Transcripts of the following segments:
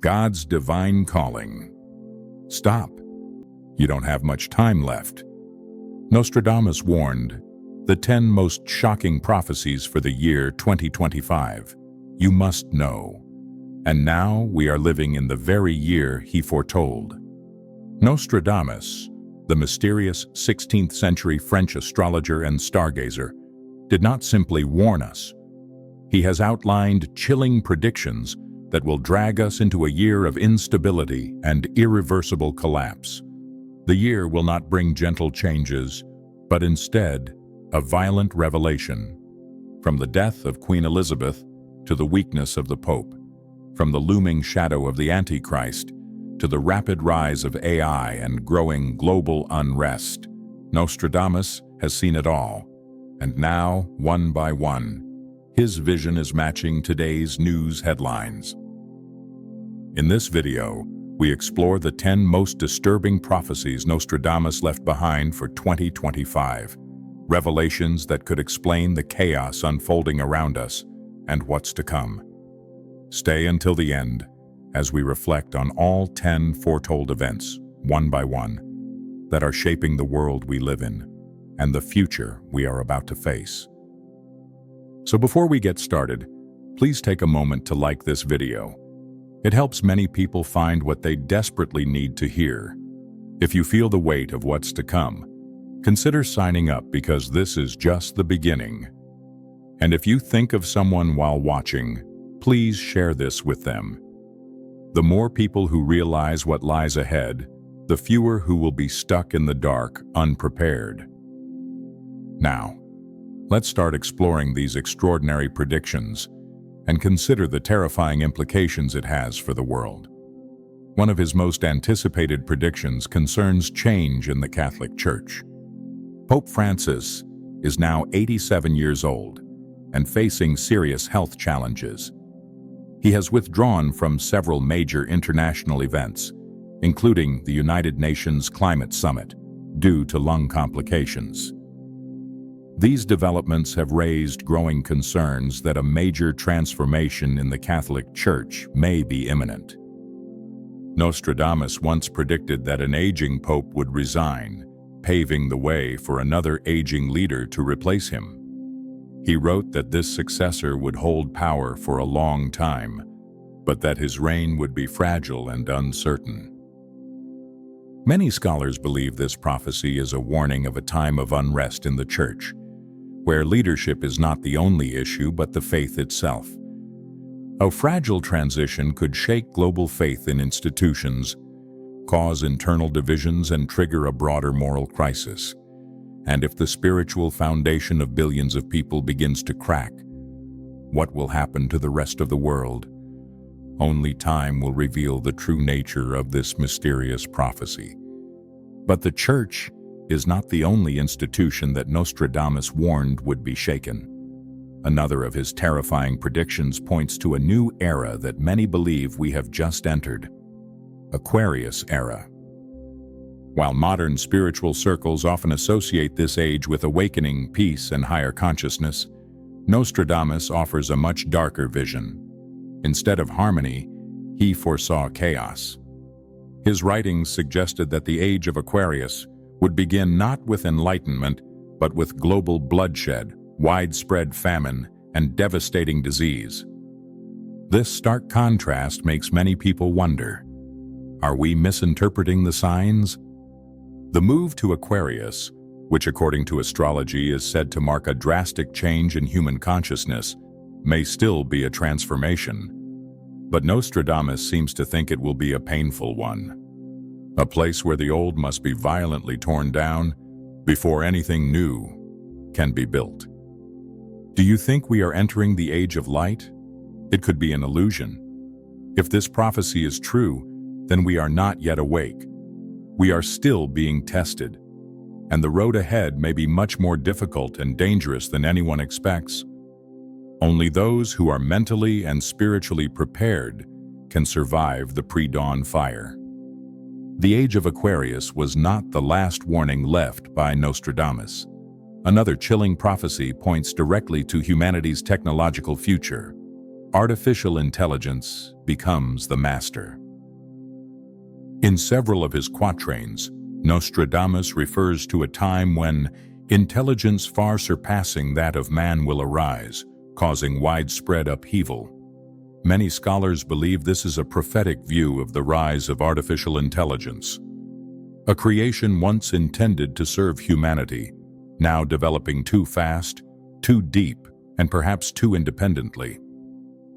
God's divine calling. Stop. You don't have much time left. Nostradamus warned, the 10 most shocking prophecies for the year 2025. You must know. And now we are living in the very year he foretold. Nostradamus, the mysterious 16th century French astrologer and stargazer, did not simply warn us. He has outlined chilling predictions that will drag us into a year of instability and irreversible collapse. The year will not bring gentle changes, but instead, a violent revelation. From the death of Queen Elizabeth to the weakness of the Pope, from the looming shadow of the Antichrist to the rapid rise of AI and growing global unrest, Nostradamus has seen it all. And now, one by one, his vision is matching today's news headlines. In this video, we explore the 10 most disturbing prophecies Nostradamus left behind for 2025. Revelations that could explain the chaos unfolding around us and what's to come. Stay until the end as we reflect on all 10 foretold events, one by one, that are shaping the world we live in and the future we are about to face. So before we get started, please take a moment to like this video. It helps many people find what they desperately need to hear. If you feel the weight of what's to come, consider signing up because this is just the beginning. And if you think of someone while watching, please share this with them. The more people who realize what lies ahead, the fewer who will be stuck in the dark, unprepared. Now, let's start exploring these extraordinary predictions and consider the terrifying implications it has for the world. One of his most anticipated predictions concerns change in the Catholic Church. Pope Francis is now 87 years old and facing serious health challenges. He has withdrawn from several major international events, including the United Nations Climate Summit, due to lung complications. These developments have raised growing concerns that a major transformation in the Catholic Church may be imminent. Nostradamus once predicted that an aging pope would resign, paving the way for another aging leader to replace him. He wrote that this successor would hold power for a long time, but that his reign would be fragile and uncertain. Many scholars believe this prophecy is a warning of a time of unrest in the Church, where leadership is not the only issue but the faith itself. A fragile transition could shake global faith in institutions, cause internal divisions, and trigger a broader moral crisis. And if the spiritual foundation of billions of people begins to crack, what will happen to the rest of the world? Only time will reveal the true nature of this mysterious prophecy. But the Church is not the only institution that Nostradamus warned would be shaken. Another of his terrifying predictions points to a new era that many believe we have just entered: Aquarius era. While modern spiritual circles often associate this age with awakening, peace, and higher consciousness, Nostradamus offers a much darker vision. Instead of harmony, he foresaw chaos. His writings suggested that the age of Aquarius would begin not with enlightenment, but with global bloodshed, widespread famine, and devastating disease. This stark contrast makes many people wonder, are we misinterpreting the signs? The move to Aquarius, which according to astrology is said to mark a drastic change in human consciousness, may still be a transformation. But Nostradamus seems to think it will be a painful one. A place where the old must be violently torn down before anything new can be built. Do you think we are entering the age of light? It could be an illusion. If this prophecy is true, then we are not yet awake. We are still being tested, and the road ahead may be much more difficult and dangerous than anyone expects. Only those who are mentally and spiritually prepared can survive the pre-dawn fire. The age of Aquarius was not the last warning left by Nostradamus. Another chilling prophecy points directly to humanity's technological future: artificial intelligence becomes the master. In several of his quatrains, Nostradamus refers to a time when intelligence far surpassing that of man will arise, causing widespread upheaval. Many scholars believe this is a prophetic view of the rise of artificial intelligence, a creation once intended to serve humanity, now developing too fast, too deep, and perhaps too independently.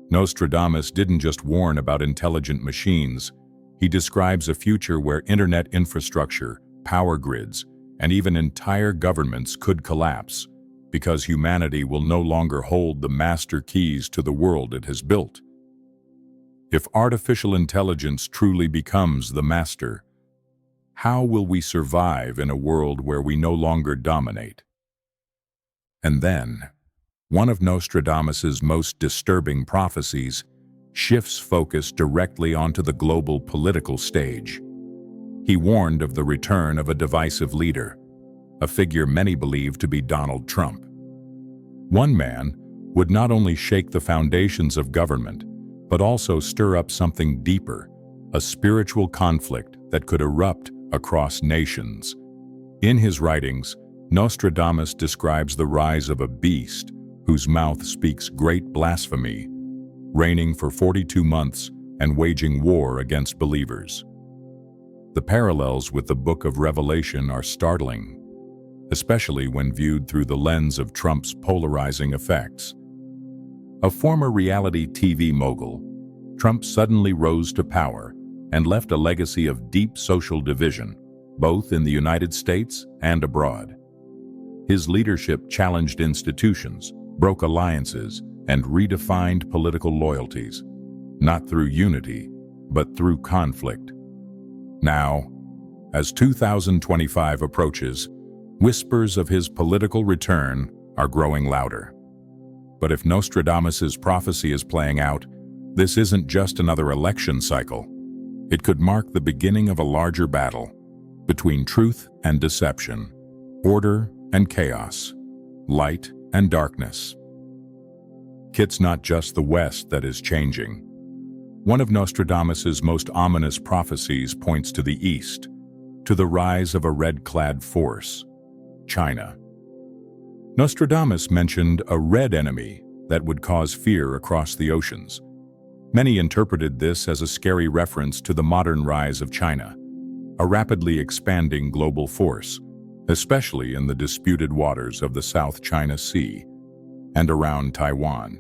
Nostradamus didn't just warn about intelligent machines. He describes a future where internet infrastructure, power grids, and even entire governments could collapse because humanity will no longer hold the master keys to the world it has built. If artificial intelligence truly becomes the master, how will we survive in a world where we no longer dominate? And then, one of Nostradamus's most disturbing prophecies shifts focus directly onto the global political stage. He warned of the return of a divisive leader, a figure many believe to be Donald Trump. One man would not only shake the foundations of government, but also stir up something deeper, a spiritual conflict that could erupt across nations. In his writings, Nostradamus describes the rise of a beast whose mouth speaks great blasphemy, reigning for 42 months and waging war against believers. The parallels with the Book of Revelation are startling, especially when viewed through the lens of Trump's polarizing effects. A former reality TV mogul, Trump suddenly rose to power and left a legacy of deep social division, both in the United States and abroad. His leadership challenged institutions, broke alliances, and redefined political loyalties, not through unity, but through conflict. Now, as 2025 approaches, whispers of his political return are growing louder. But if Nostradamus's prophecy is playing out, this isn't just another election cycle. It could mark the beginning of a larger battle between truth and deception, order and chaos, light and darkness. It's not just the West that is changing. One of Nostradamus's most ominous prophecies points to the East, to the rise of a red-clad force, China. Nostradamus mentioned a red enemy that would cause fear across the oceans. Many interpreted this as a scary reference to the modern rise of China, a rapidly expanding global force, especially in the disputed waters of the South China Sea and around Taiwan.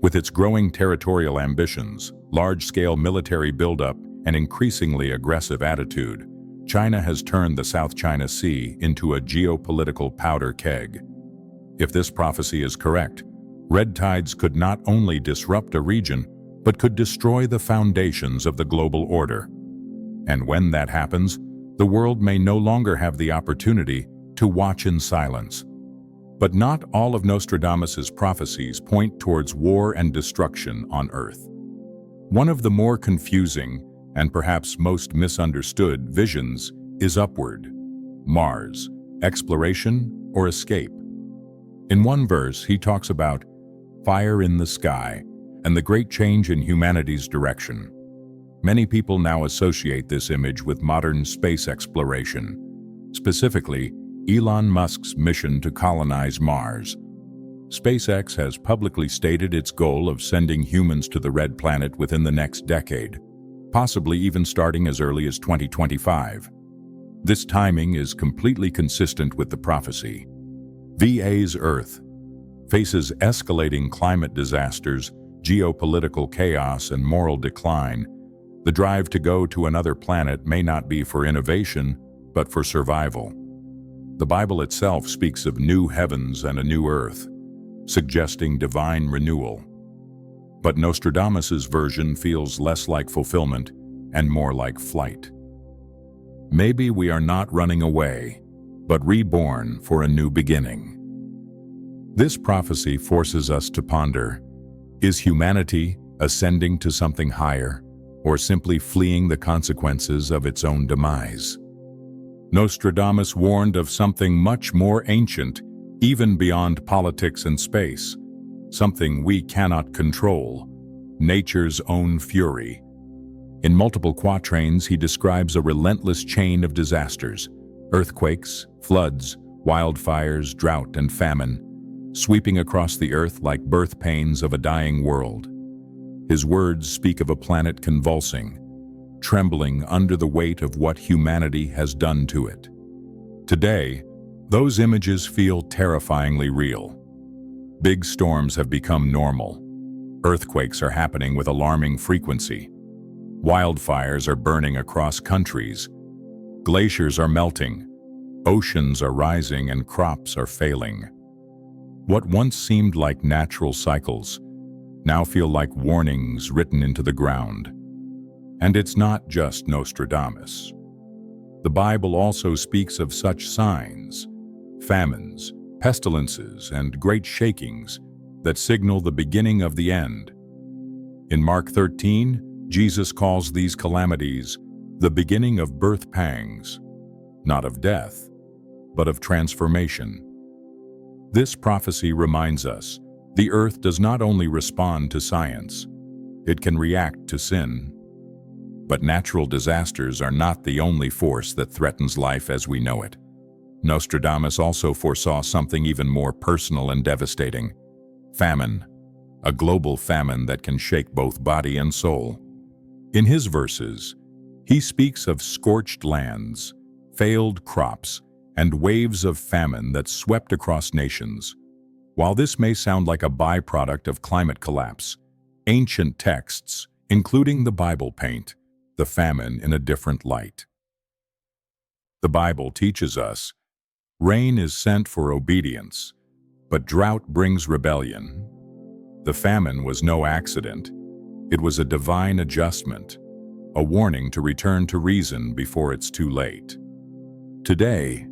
With its growing territorial ambitions, large-scale military buildup, and increasingly aggressive attitude, China has turned the South China Sea into a geopolitical powder keg. If this prophecy is correct, red tides could not only disrupt a region, but could destroy the foundations of the global order. And when that happens, the world may no longer have the opportunity to watch in silence. But not all of Nostradamus's prophecies point towards war and destruction on Earth. One of the more confusing and perhaps most misunderstood visions is upward, Mars, exploration or escape. In one verse, he talks about fire in the sky and the great change in humanity's direction. Many people now associate this image with modern space exploration, specifically Elon Musk's mission to colonize Mars. SpaceX has publicly stated its goal of sending humans to the red planet within the next decade, possibly even starting as early as 2025. This timing is completely consistent with the prophecy. VA's Earth faces escalating climate disasters, geopolitical chaos, and moral decline. The drive to go to another planet may not be for innovation, but for survival. The Bible itself speaks of new heavens and a new earth, suggesting divine renewal. But Nostradamus's version feels less like fulfillment and more like flight. Maybe we are not running away, but reborn for a new beginning. This prophecy forces us to ponder, is humanity ascending to something higher, or simply fleeing the consequences of its own demise? Nostradamus warned of something much more ancient, even beyond politics and space, something we cannot control, nature's own fury. In multiple quatrains, he describes a relentless chain of disasters: earthquakes, floods, wildfires, drought, and famine, sweeping across the earth like birth pains of a dying world. His words speak of a planet convulsing, trembling under the weight of what humanity has done to it. Today, those images feel terrifyingly real. Big storms have become normal. Earthquakes are happening with alarming frequency. Wildfires are burning across countries. Glaciers are melting. Oceans are rising and crops are failing. What once seemed like natural cycles now feel like warnings written into the ground. And it's not just Nostradamus. The Bible also speaks of such signs: famines, pestilences, and great shakings that signal the beginning of the end. In Mark 13, Jesus calls these calamities the beginning of birth pangs, not of death, but of transformation. This prophecy reminds us the earth does not only respond to science, it can react to sin. But natural disasters are not the only force that threatens life as we know it. Nostradamus also foresaw something even more personal and devastating: famine, a global famine that can shake both body and soul. In his verses, he speaks of scorched lands, failed crops, and waves of famine that swept across nations. While this may sound like a byproduct of climate collapse, ancient texts, including the Bible, paint the famine in a different light. The Bible teaches us rain is sent for obedience, but drought brings rebellion. The famine was no accident. It was a divine adjustment, a warning to return to reason before it's too late. Today,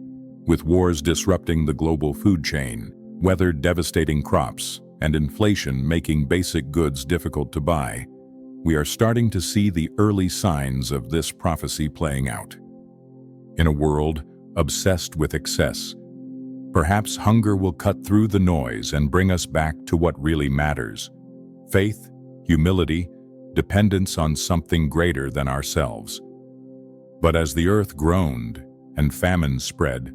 with wars disrupting the global food chain, weather devastating crops, and inflation making basic goods difficult to buy, we are starting to see the early signs of this prophecy playing out. In a world obsessed with excess, perhaps hunger will cut through the noise and bring us back to what really matters: faith, humility, dependence on something greater than ourselves. But as the earth groaned and famine spread,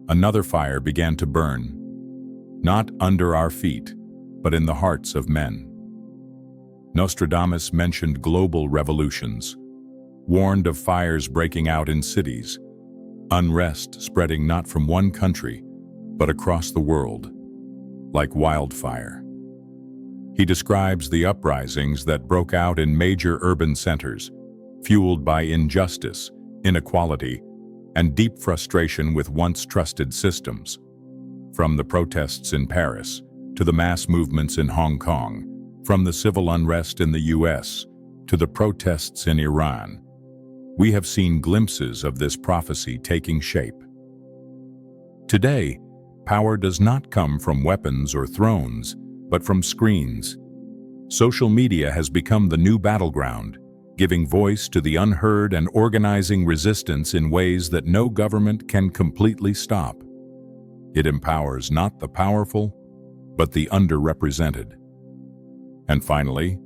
another fire began to burn, not under our feet, but in the hearts of men. Nostradamus mentioned global revolutions, warned of fires breaking out in cities, unrest spreading not from one country, but across the world, like wildfire. He describes the uprisings that broke out in major urban centers, fueled by injustice, inequality, and deep frustration with once trusted systems. From the protests in Paris to the mass movements in Hong Kong, from the civil unrest in the US to the protests in Iran, we have seen glimpses of this prophecy taking shape. Today, power does not come from weapons or thrones, but from screens. Social media has become the new battleground, giving voice to the unheard and organizing resistance in ways that no government can completely stop. It empowers not the powerful, but the underrepresented. And finally,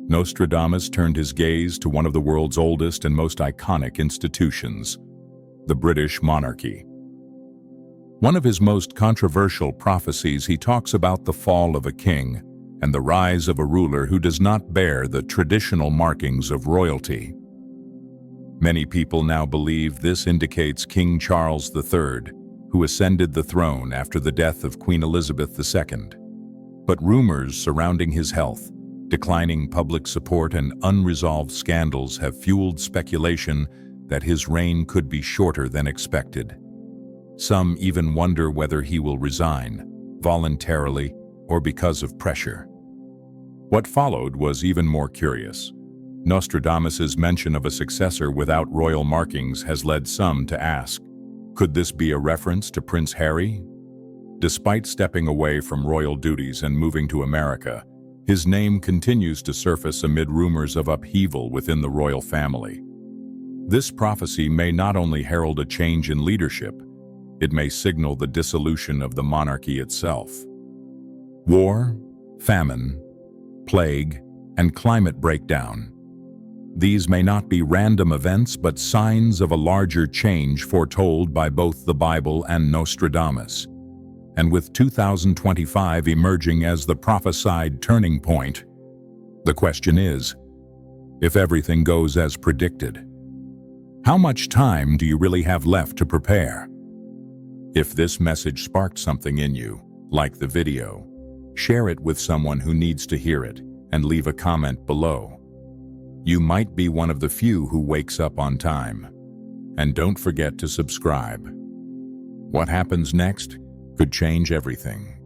Nostradamus turned his gaze to one of the world's oldest and most iconic institutions, the British monarchy. One of his most controversial prophecies, he talks about the fall of a king and the rise of a ruler who does not bear the traditional markings of royalty. Many people now believe this indicates King Charles III, who ascended the throne after the death of Queen Elizabeth II. But rumors surrounding his health, declining public support, and unresolved scandals have fueled speculation that his reign could be shorter than expected. Some even wonder whether he will resign, voluntarily or because of pressure. What followed was even more curious. Nostradamus's mention of a successor without royal markings has led some to ask, could this be a reference to Prince Harry? Despite stepping away from royal duties and moving to America, his name continues to surface amid rumors of upheaval within the royal family. This prophecy may not only herald a change in leadership, it may signal the dissolution of the monarchy itself. War, famine, plague, and climate breakdown. These may not be random events, but signs of a larger change foretold by both the Bible and Nostradamus. And with 2025 emerging as the prophesied turning point, the question is, if everything goes as predicted, how much time do you really have left to prepare? If this message sparked something in you, like the video, share it with someone who needs to hear it, and leave a comment below. You might be one of the few who wakes up on time. And don't forget to subscribe. What happens next could change everything.